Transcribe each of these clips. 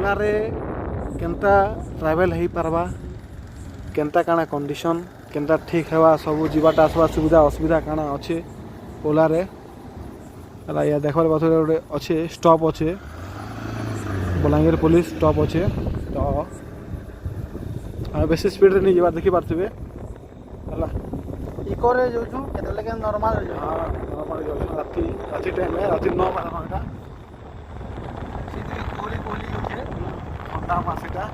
जगार केनता ट्रावेल हो पार्बा केनता काଣା कंडीशन केनता ठीक हेवा सब जीवाटा आसवा सुविधा असुविधा काଣା अच्छे ओला रे या देखबार बात गोटे अच्छे स्टॉप अच्छे बलांगीर पुलिस स्टॉप अच्छे तो बेस स्पीड नहीं जावा देखी पारे है इको रे जो नॉर्मल नॉर्मल राति राति टाइम है राति 9 घंटा कोहली कोहली ठंडा मास এটা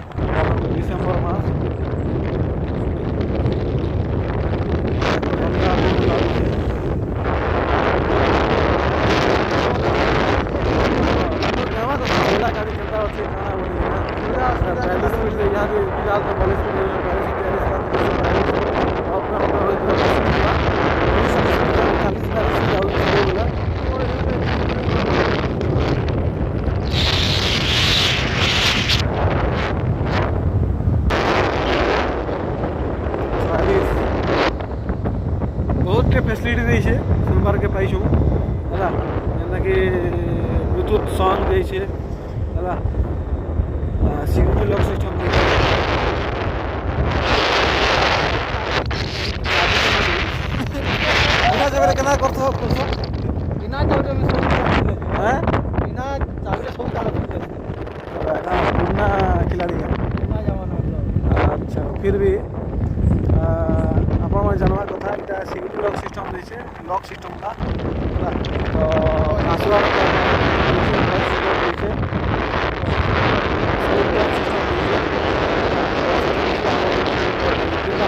डिसेम्बर मास गाड़ी चलता अच्छे खाना बहुत फैसिलिटी दी है सुनबार के पाई है कि ब्लूटूथ सॉन्ग दी है सिक्योरिटी लॉक सिस्टम जगह केना करथो बिना चावल में सब हैं बिना चावल सब काला बिना खिलाड़ी का बिना जमाना अच्छा फिर भी ଆପଣ ଜାଣିବା କଥା ଏଇଟା ସିକ୍ୟୁରିଟି ଲକ୍ ସିଷ୍ଟମ୍ ଦେଇଛେ ଲକ୍ ସିଷ୍ଟମ୍ଟା ତ ଆସିବାର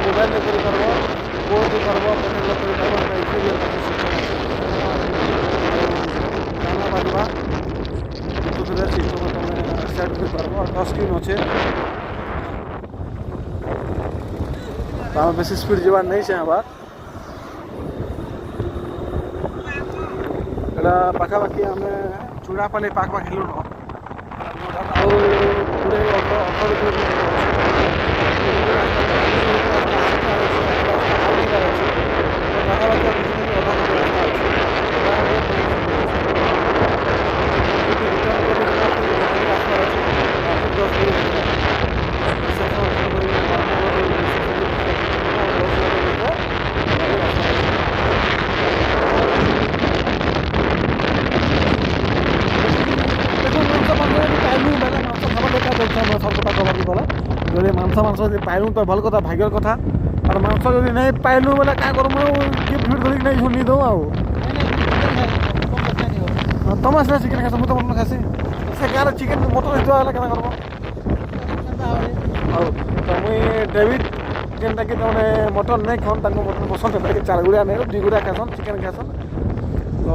ମୋବାଇଲରେ କରିପାରିବ କୋର୍ଟରେ କରିବ ପେଟ୍ରୋଲ କରିପାରିବ ଜାଣା ପାରିବା ବ୍ଲୁଟୁଥରେ ସିଷ୍ଟମ୍ ତୁମେ ସେଟ୍ କରିପାରିବ ଟଚ୍ ସ୍କ୍ରିନ୍ ଅଛେ आम बेस स्पीड जबार नहीं चाहबार एटा पाखापाखि आम चूड़ापाली पाखपाखि हेलुन যদি মাংস পাইলু তো ভাল কথা ভাগ্যর কথা আর মাংস যদি নাই পাইলু বেলে কা করমু গিফট ফিট ধরিক নাই শুনি দৌ আও তোমার সেটা চিকেন খাইছ মু তো মটন খাইছি সে গারে চিকেন মটন হইতো হলে কেনা করব ଆଉ ତ ମୁଇଁ ଡେଭିଡ୍ ଯେନ୍ଟାକି ତାମାନେ ମଟନ୍ ନାଇଁ ଖାଉନ୍ ତାଙ୍କୁ ମଟନ୍ ପସନ୍ଦ ହେନ୍ତାକି 4 ଗୁଡ଼ା ନାଇଁ 2 ଗୁଡ଼ା ଖାଇସନ୍ ଚିକେନ୍ ଖାଇସନ୍ ତ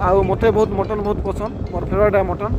ଆଉ ମୋତେ ବହୁତ ମଟନ୍ ବହୁତ ପସନ୍ଦ ମୋର ଫେଭରାଇଟ୍ है ମଟନ୍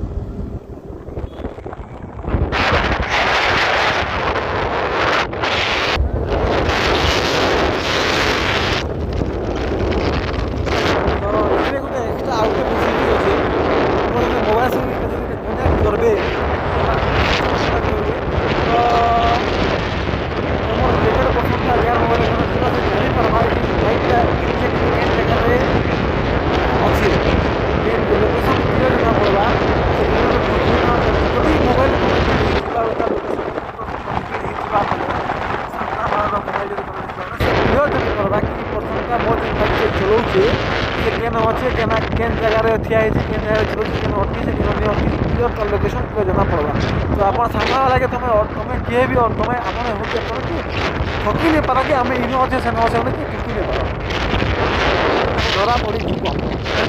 चलाऊे केन अच्छे केना केन जगार ठिया केन जगह चलाऊे केन अटकी केन नहीं अटकी क्लियर तार लोकेशन पूरा जना पड़वा तो आप सामना लगे तुम तुम किए भी तुम आप ठकी नहीं पार कि आम इन अच्छे सेन अच्छे कि ठकी नहीं पार धरा पड़ी जीव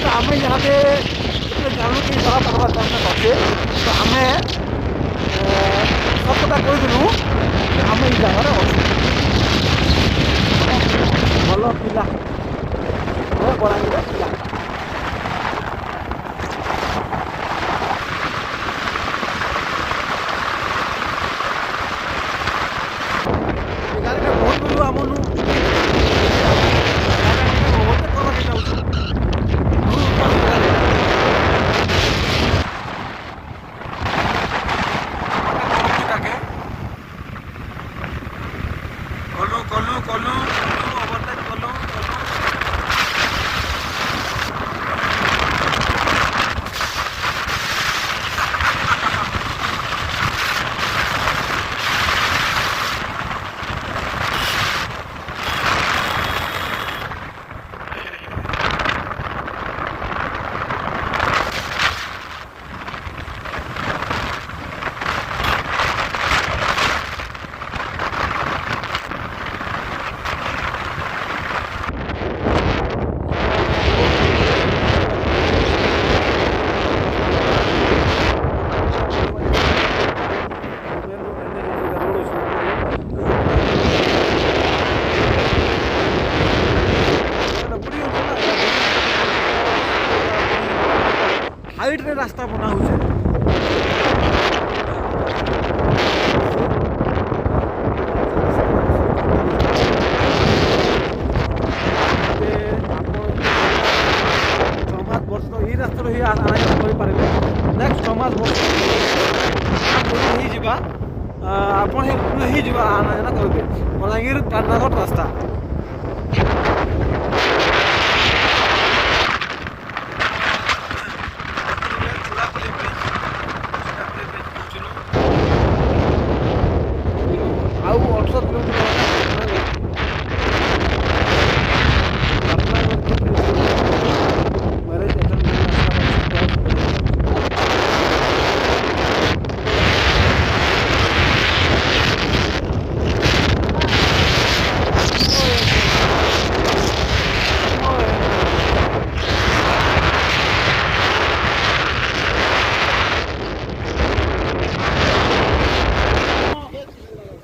तो आम यहाँ जानू कि धरा पड़वा चांस अच्छे तो आम सब कथा कहीदेलु आम ये जगार अच्छे भल पिला बलांगीर पिला बहुत बुलू आमनु कलु कलु कलु ओवरटेक कलु ଯିବା ଆପଣ ହିଁ ଯିବା ଆନା ଜାନା କରିବେ ବଲାଙ୍ଗୀର ପାଟନାଗଡ଼ ରାସ୍ତା ଆଉ 18 କିଲୋମିଟର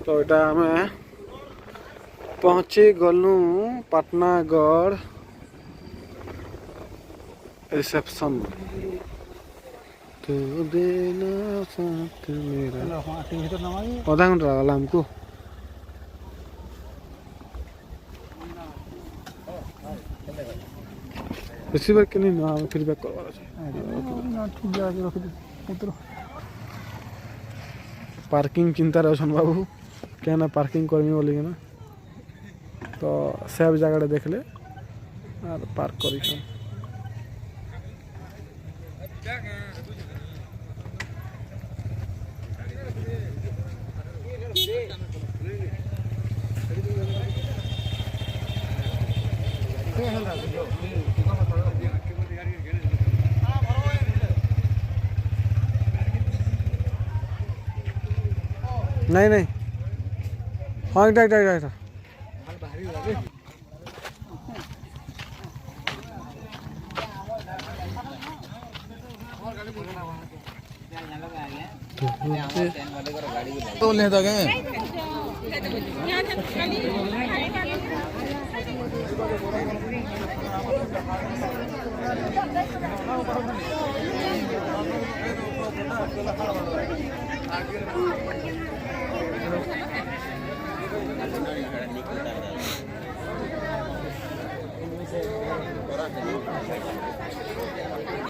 तो এটা ଆମେ पहुँची गलु पाटनागढ़ रिसेप्शन तो देना साथ मेरा आधा घंटा लगा हमको रिसीवर के नहीं ना फिर बैक करवा पार्किंग चिंता रहे बाबू क्या ना पार्किंग करमी बोली ना तो सेफ जगह देखले और पार्क कर नहीं नहीं हाँ एक तो ले तक है